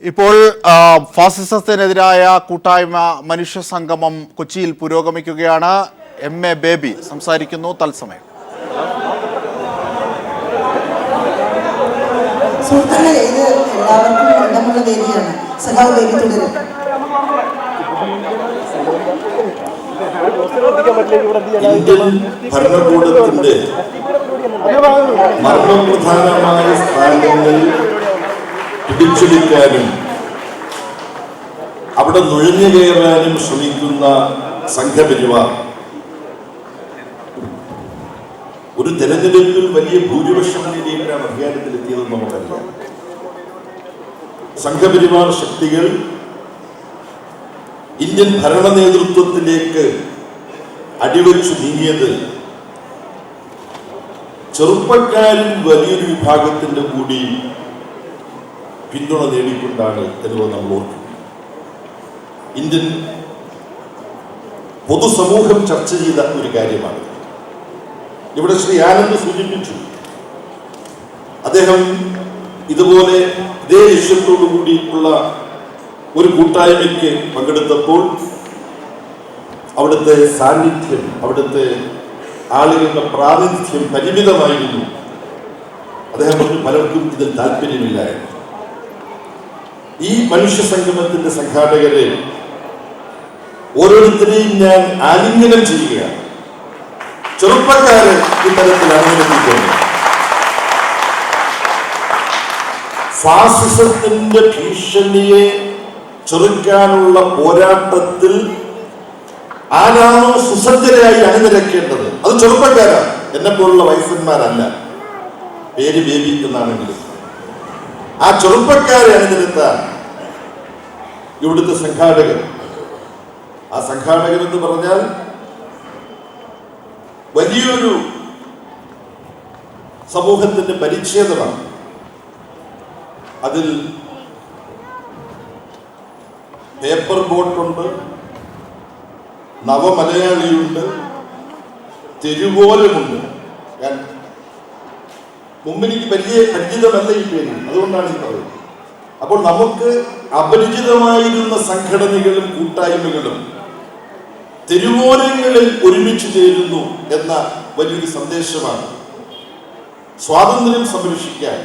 ഇപ്പോൾ ഫാസിസത്തിനെതിരായ കൂട്ടായ്മ മനുഷ്യ സംഗമം കൊച്ചിയിൽ പുരോഗമിക്കുകയാണ്. MA ബേബി സംസാരിക്കുന്നു തത്സമയം. സുഹൃത്തുക്കളെ, ഇത് എല്ലാവർക്കും ഇടമുള്ള വേദിയാണ്. സഖാവ് ബേബി തുടരും. ഇന്ത്യൻ ഭരണകൂടത്തിന്റെ മർമ്മപ്രധാനമായ സ്ഥാനങ്ങളിൽ പിടിച്ചെടുക്കാനും അവിടെ നുഴഞ്ഞു കയറാനും ശ്രമിക്കുന്ന സംഘപരിവാർ ഒരു തെരഞ്ഞെടുപ്പിൽ വലിയ ഭൂരിപക്ഷങ്ങളിലേക്കാണ് അധികാരത്തിലെത്തിയതെന്ന് നമുക്കറിയാം. സംഘപരിവാർ ശക്തികൾ ഇന്ത്യൻ ഭരണ നേതൃത്വത്തിലേക്ക് അടിവെച്ചു നീങ്ങിയത് ചെറുപ്പക്കാരിൽ വലിയൊരു വിഭാഗത്തിന്റെ കൂടി പിന്തുണ നേടിക്കൊണ്ടാണ് എന്നുള്ളത് നമ്മൾ ഓർക്കും. ഇന്ത്യൻ പൊതുസമൂഹം ചർച്ച ചെയ്ത ഒരു കാര്യമാണ്. ഇവിടെ ശ്രീ ആനന്ദ് സൂചിപ്പിച്ചു, അദ്ദേഹം ഇതുപോലെ ഇതേ ലക്ഷ്യത്തോടു കൂടിയുള്ള ഒരു കൂട്ടായ്മയ്ക്ക് പങ്കെടുത്തപ്പോൾ അവിടുത്തെ സാന്നിധ്യം, അവിടുത്തെ ആളുകളുടെ പ്രാതിനിധ്യം പരിമിതമായിരുന്നു. അദ്ദേഹം പറഞ്ഞു, പലർക്കും ഇതിൽ താല്പര്യമില്ലായിരുന്നു. ഈ മനുഷ്യ സംഗമത്തിന്റെ സംഘാടകരെ ഓരോരുത്തരെയും ഞാൻ ആലിംഗനം ചെയ്യുകയാണ്. ചെറുപ്പക്കാരെ ഇത്തരത്തിൽ അനുവദിക്കുന്നു. ഫാസിസത്തിന്റെ ഭീഷണിയെ ചെറുക്കാനുള്ള പോരാട്ടത്തിൽ ആരാണോ സുസജ്ജരായി അണിനിരക്കേണ്ടത് അത് ചെറുപ്പക്കാരാണ്, എന്നെ പോലുള്ള വയസ്സന്മാരല്ല. പേര് ബേബി എന്നാണെങ്കിലും ആ ചെറുപ്പക്കാരെ അണിനിരത്താൻ ഇവിടുത്തെ സംഘാടകർ, ആ സംഘാടകർ എന്ന് പറഞ്ഞാൽ വലിയൊരു സമൂഹത്തിന്റെ പരിച്ഛേദമാണ്. അതിൽ പേപ്പർ ബോട്ടുണ്ട്, നവമലയാളിയുണ്ട്, തെരുവോലമുണ്ട്. ഞാൻ മുമ്പ് എനിക്ക് വലിയ പരിചിതമല്ല ഈ പേര്, അതുകൊണ്ടാണ് ഈ പറയുന്നത്. അപ്പോൾ നമുക്ക് അപരിചിതമായിരുന്ന സംഘടനകളും കൂട്ടായ്മകളും തെരുവോലങ്ങളിൽ ഒരുമിച്ച് ചേരുന്നു എന്ന വലിയൊരു സന്ദേശമാണ്. സ്വാതന്ത്ര്യം സംരക്ഷിക്കാൻ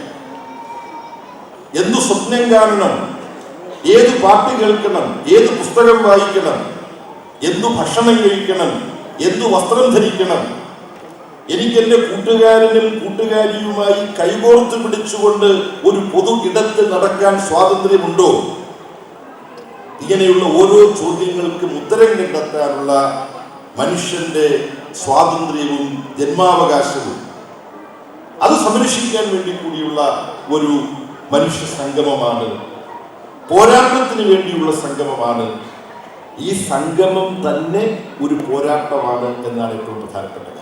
എന്തു സ്വപ്നം കാണണം, ഏത് പാട്ട് കേൾക്കണം, ഏത് പുസ്തകം വായിക്കണം, എന്തു ഭക്ഷണം കഴിക്കണം, എന്തു വസ്ത്രം ധരിക്കണം, എനിക്കെന്റെ കൂട്ടുകാരനും കൂട്ടുകാരിയുമായി കൈകോർത്ത് പിടിച്ചുകൊണ്ട് ഒരു പൊതു ഇടത്ത് നടക്കാൻ സ്വാതന്ത്ര്യമുണ്ടോ? ഇങ്ങനെയുള്ള ഓരോ ചോദ്യങ്ങൾക്കും ഉത്തരം കണ്ടെത്താനുള്ള മനുഷ്യന്റെ സ്വാതന്ത്ര്യവും ജന്മാവകാശവും അത് സംരക്ഷിക്കാൻ വേണ്ടി കൂടിയുള്ള ഒരു മനുഷ്യ സംഗമമാണ്, പോരാട്ടത്തിന് വേണ്ടിയുള്ള സംഗമമാണ്. ഈ സംഗമം തന്നെ ഒരു പോരാട്ടമാണ് എന്നാണ് ഏറ്റവും പ്രധാനപ്പെട്ട കാര്യം.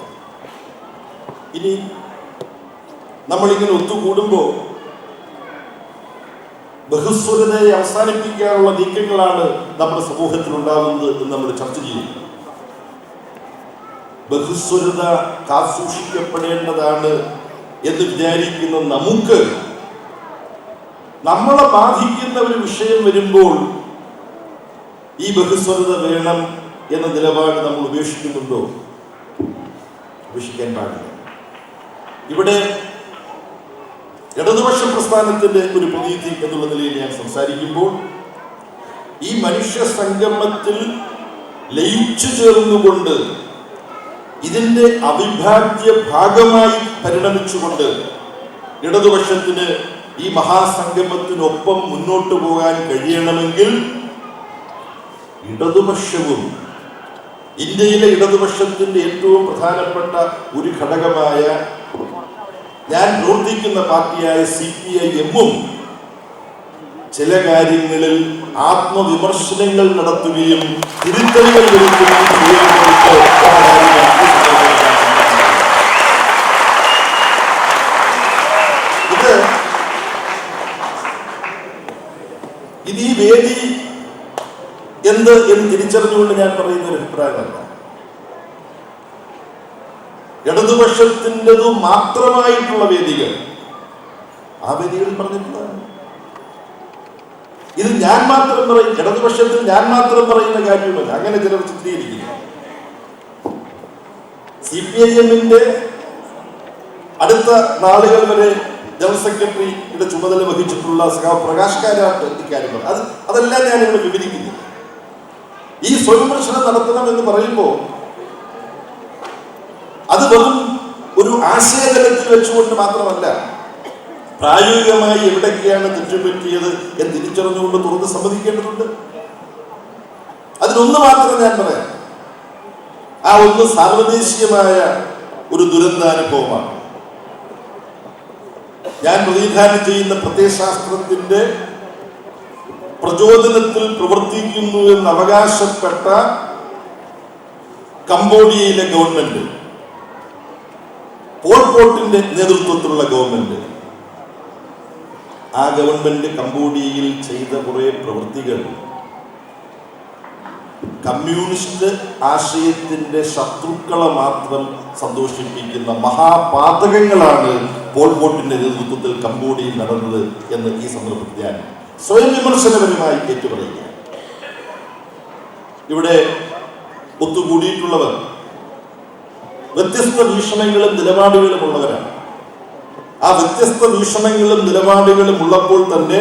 ഇനി നമ്മളിങ്ങനെ ഒത്തുകൂടുമ്പോൾ ബഹുസ്വരതയെ അവസാനിപ്പിക്കാനുള്ള നീക്കങ്ങളാണ് നമ്മുടെ സമൂഹത്തിൽ ഉണ്ടാകുന്നത് എന്ന് നമ്മൾ ചർച്ച ചെയ്യും. ബഹുസ്വരത കാസൂക്ഷിക്കപ്പെടേണ്ടതാണ് എന്ന് വിചാരിക്കുന്ന നമുക്ക് നമ്മളെ ബാധിക്കുന്ന ഒരു വിഷയം വരുമ്പോൾ ഈ ബഹുസ്വരത വേണം എന്ന നിലപാട് നമ്മൾ ഉപേക്ഷിക്കുന്നുണ്ടോ? ഉപേക്ഷിക്കാൻ പാടില്ല. ഇവിടെ ഇടതുപക്ഷ പ്രസ്ഥാനത്തിന്റെ ഒരു പ്രതീതി എന്നുള്ള നിലയിൽ ഞാൻ സംസാരിക്കുമ്പോൾ ഈ മനുഷ്യ സംഗമത്തിൽ ലയിച്ചു ചേർന്നുകൊണ്ട് ഇതിന്റെ അവിഭാജ്യ ഭാഗമായി പരിണമിച്ചുകൊണ്ട് ഇടതുപക്ഷത്തിന് ഈ മഹാസംഗമത്തിനൊപ്പം മുന്നോട്ട് പോകാൻ കഴിയണമെങ്കിൽ ഇടതുപക്ഷവും ഇന്ത്യയിലെ ഇടതുപക്ഷത്തിന്റെ ഏറ്റവും പ്രധാനപ്പെട്ട ഒരു ഘടകമായ ഞാൻ പ്രവർത്തിക്കുന്ന പാർട്ടിയായ CPIM ചില കാര്യങ്ങളിൽ ആത്മവിമർശനങ്ങൾ നടത്തുകയും തിരുത്തലുകൾ വരുത്തുകയും ഇത് ഈ വേദി എന്ന് തിരിച്ചറിഞ്ഞുകൊണ്ട് ഞാൻ പറയുന്ന ഒരു അഭിപ്രായമല്ല. ഇടതുപക്ഷത്തിൻ്റെതു മാത്രമായിട്ടുള്ള വേദികൾ ആ വേദികളിൽ പറഞ്ഞിട്ടുള്ളതാണ്. ഇത് ഞാൻ മാത്രം പറയും, ഇടതുപക്ഷത്തിൽ ഞാൻ മാത്രം പറയുന്ന കാര്യമല്ല, അങ്ങനെ ചിലർ ചിത്രീകരിക്കുന്നു. CPIM-ന്റെ അടുത്ത നാളുകൾ വരെ ജനറൽ സെക്രട്ടറിയുടെ ചുമതല വഹിച്ചിട്ടുള്ള സഖാവ് പ്രകാശ് കാരാട്ട് ഇക്കാര്യങ്ങൾ അതെല്ലാം ഞാൻ ഇവിടെ വിവരിക്കുന്നു. ഈ സ്വയംവിമർശനം നടത്തണം എന്ന് പറയുമ്പോൾ അത് വെറും ഒരു ആശയതലത്തിൽ വെച്ചുകൊണ്ട് മാത്രമല്ല, പ്രായോഗികമായി എവിടൊക്കെയാണ് തെറ്റുപറ്റിയത് എന്ന് തിരിച്ചറിഞ്ഞുകൊണ്ട് തുറന്ന് സമ്മതിക്കേണ്ടതുണ്ട്. അതിനൊന്ന് മാത്രം ഞാൻ പറയാം, ആ ഒന്ന് സാർവദേശീയമായ ഒരു ദുരന്താനുഭവമാണ്. ഞാൻ പ്രതിനിധാനം ചെയ്യുന്ന പ്രത്യയശാസ്ത്രത്തിന്റെ പ്രചോദനത്തിൽ പ്രവർത്തിക്കുന്നു എന്ന് അവകാശപ്പെട്ട കംബോഡിയയിലെ ഗവൺമെന്റ്, പോൾ പോട്ടിന്റെ നേതൃത്വത്തിലുള്ള ഗവൺമെന്റ്, ആ ഗവൺമെന്റ് കംബോഡിയയിൽ ചെയ്ത കുറെ പ്രവൃത്തികൾ കമ്മ്യൂണിസ്റ്റ് ആശയത്തിന്റെ ശത്രുക്കളെ മാത്രം സന്തോഷിപ്പിക്കുന്ന മഹാപാതകങ്ങളാണ് പോൾ പോട്ടിന്റെ നേതൃത്വത്തിൽ കംബോഡിയയിൽ നടന്നത് എന്ന് ഈ സന്ദർഭത്തിൽ ഞാൻ സ്വയം വിമർശനപരമായി ഏറ്റുപറയുക. ഇവിടെ ഒത്തുകൂടിയിട്ടുള്ളവർ വ്യത്യസ്ത വീക്ഷണങ്ങളും നിലപാടുകളും ഉള്ളവരാണ്. ആ വ്യത്യസ്ത വീക്ഷണങ്ങളും നിലപാടുകളും ഉള്ളപ്പോൾ തന്നെ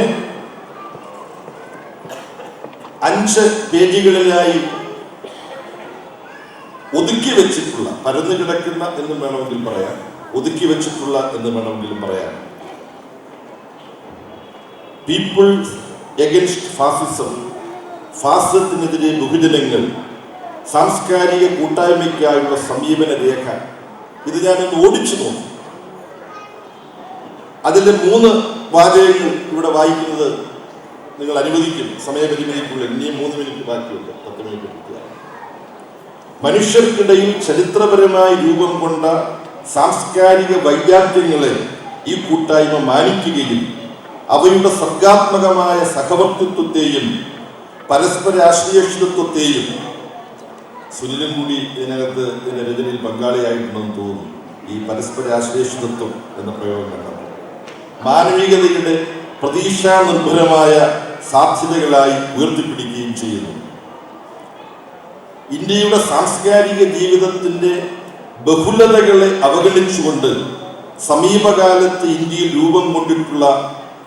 5 പേജുകളിലായി ഒതുക്കി വെച്ചിട്ടുള്ള, പരന്നു കിടക്കുന്ന എന്നും വേണമെങ്കിൽ പറയാം, ഒതുക്കി വെച്ചിട്ടുള്ള എന്ന് വേണമെങ്കിലും പറയാം, പീപ്പിൾസ് എഗൻസ്റ്റ് ഫാസിസം, ഫാസിസത്തിനെതിരെ ബഹുജനങ്ങൾ, സാംസ്കാരിക കൂട്ടായ്മയ്ക്കായുള്ള സമീപന രേഖ. ഇത് ഞാനൊന്ന് ഓടിച്ചു നോക്കി. അതിന്റെ 3 വാചകങ്ങൾ ഇവിടെ വായിക്കുന്നത് നിങ്ങൾ അനുവദിക്കും, സമയപരിമിതിക്കുള്ളിൽ. ഇനിയും 3 മിനിറ്റ് ബാക്കിയുണ്ട്, 10 മിനിറ്റ് കിട്ടുക. മനുഷ്യർക്കിടയിൽ ചരിത്രപരമായി രൂപം കൊണ്ട സാംസ്കാരിക വൈജാത്യങ്ങളെ ഈ കൂട്ടായ്മ മാനിക്കുകയും അവയുടെ സർഗാത്മകമായ സഹവർത്തിത്വത്തെയും പരസ്പര ആശ്രയത്വത്തെയും, സുനിലും കൂടി ഇതിനകത്ത് ഇതിന്റെ രചനയിൽ പങ്കാളിയായിട്ടുണ്ടെന്ന് തോന്നുന്നു, ഈ പരസ്പര ആശ്രയത്വം എന്ന പ്രയോഗം കണ്ടത് മാനവികതയുടെ പ്രതീക്ഷാനിർഭരമായ സാധ്യതകളായി ഉയർത്തിപ്പിടിക്കുകയും ചെയ്യുന്നു. ഇന്ത്യയുടെ സാംസ്കാരിക ജീവിതത്തിന്റെ ബഹുലതകളെ അവഗണിച്ചുകൊണ്ട് സമീപകാലത്ത് ഇന്ത്യയിൽ രൂപം കൊണ്ടിട്ടുള്ള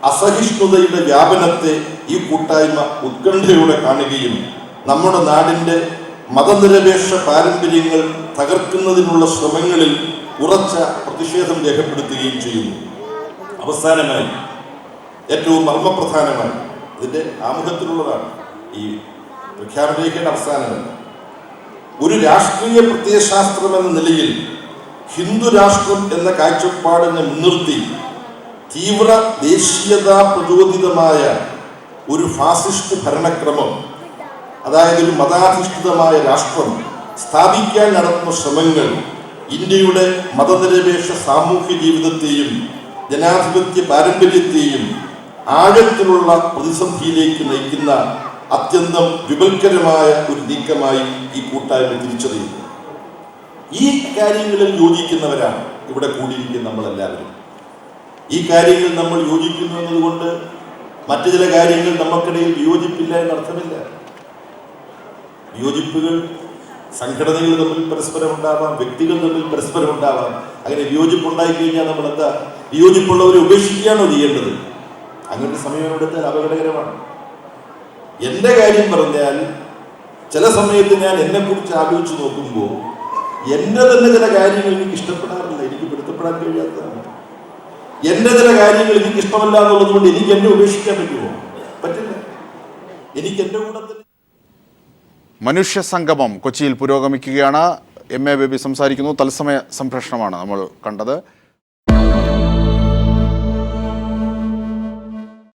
അസഹിഷ്ണുതയുടെ വ്യാപനത്തെ ഈ കൂട്ടായ്മ ഉത്കണ്ഠയോടെ കാണുകയും നമ്മുടെ നാടിന്റെ മതനിരപേക്ഷ പാരമ്പര്യങ്ങൾ തകർക്കുന്നതിനുള്ള ശ്രമങ്ങളിൽ ഉറച്ച പ്രതിഷേധം രേഖപ്പെടുത്തുകയും ചെയ്യുന്നു. അവസാനമായി, ഏറ്റവും മർമ്മപ്രധാനമായി, ഇതിന്റെ ആമുഖത്തിലുള്ളതാണ് ഈ പ്രഖ്യാപനരേഖയുടെ അവസാനമല്ല, ഒരു രാഷ്ട്രീയ പ്രത്യയശാസ്ത്രം എന്ന നിലയിൽ ഹിന്ദു രാഷ്ട്രം എന്ന കാഴ്ചപ്പാടിനെ മുൻനിർത്തി തീവ്ര ദേശീയതാ പ്രചോദിതമായ ഒരു ഫാസിസ്റ്റ് ഭരണക്രമം, അതായത് ഒരു മതാധിഷ്ഠിതമായ രാഷ്ട്രം സ്ഥാപിക്കാൻ നടത്തുന്ന ശ്രമങ്ങൾ ഇന്ത്യയുടെ മതനിരപേക്ഷ സാമൂഹ്യ ജീവിതത്തെയും ജനാധിപത്യ പാരമ്പര്യത്തെയും ആഴത്തിലുള്ള പ്രതിസന്ധിയിലേക്ക് നയിക്കുന്ന അത്യന്തം വിപൽക്കരമായ ഒരു നീക്കമായി ഈ കൂട്ടായ്മ തിരിച്ചറിയുന്നു. ഈ കാര്യങ്ങളിൽ യോജിക്കുന്നവരാണ് ഇവിടെ കൂടിയിരിക്കുന്ന നമ്മളെല്ലാവരും. ഈ കാര്യങ്ങൾ നമ്മൾ യോജിക്കുന്നു എന്നതുകൊണ്ട് മറ്റു ചില കാര്യങ്ങൾ നമുക്കിടയിൽ വിയോജിപ്പില്ല എന്നർത്ഥമില്ല. വിയോജിപ്പുകൾ സംഘടനകൾ തമ്മിൽ പരസ്പരം ഉണ്ടാവാം, വ്യക്തികൾ തമ്മിൽ പരസ്പരം ഉണ്ടാവാം. അങ്ങനെ വിയോജിപ്പുണ്ടായി കഴിഞ്ഞാൽ നമ്മൾ എന്താ, വിയോജിപ്പുള്ളവരെ ഉപേക്ഷിക്കുകയാണോ ചെയ്യേണ്ടത്? അങ്ങനത്തെ സമയമെടുത്താൽ അപകടകരമാണ്. എൻ്റെ കാര്യം പറഞ്ഞാൽ ചില സമയത്ത് ഞാൻ എന്നെക്കുറിച്ച് ആലോചിച്ച് നോക്കുമ്പോൾ എൻ്റെ തന്നെ ചില കാര്യങ്ങൾ എനിക്ക് ഇഷ്ടപ്പെടാറില്ല, എനിക്ക് പൊരുത്തപ്പെടാൻ കഴിയാത്തതാണ്. എൻ്റെ ചില കാര്യങ്ങൾ എനിക്ക് ഇഷ്ടമല്ല എന്നുള്ളത് കൊണ്ട് എനിക്ക് എന്നെ ഉപേക്ഷിക്കാൻ പറ്റുമോ? പറ്റില്ല. എനിക്ക് എൻ്റെ കൂടെ തന്നെ. മനുഷ്യ സംഗമം കൊച്ചിയിൽ പുരോഗമിക്കുകയാണ്. MA ബേബി സംസാരിക്കുന്നു. തത്സമയ സംപ്രേഷണമാണ് നമ്മൾ കണ്ടത്.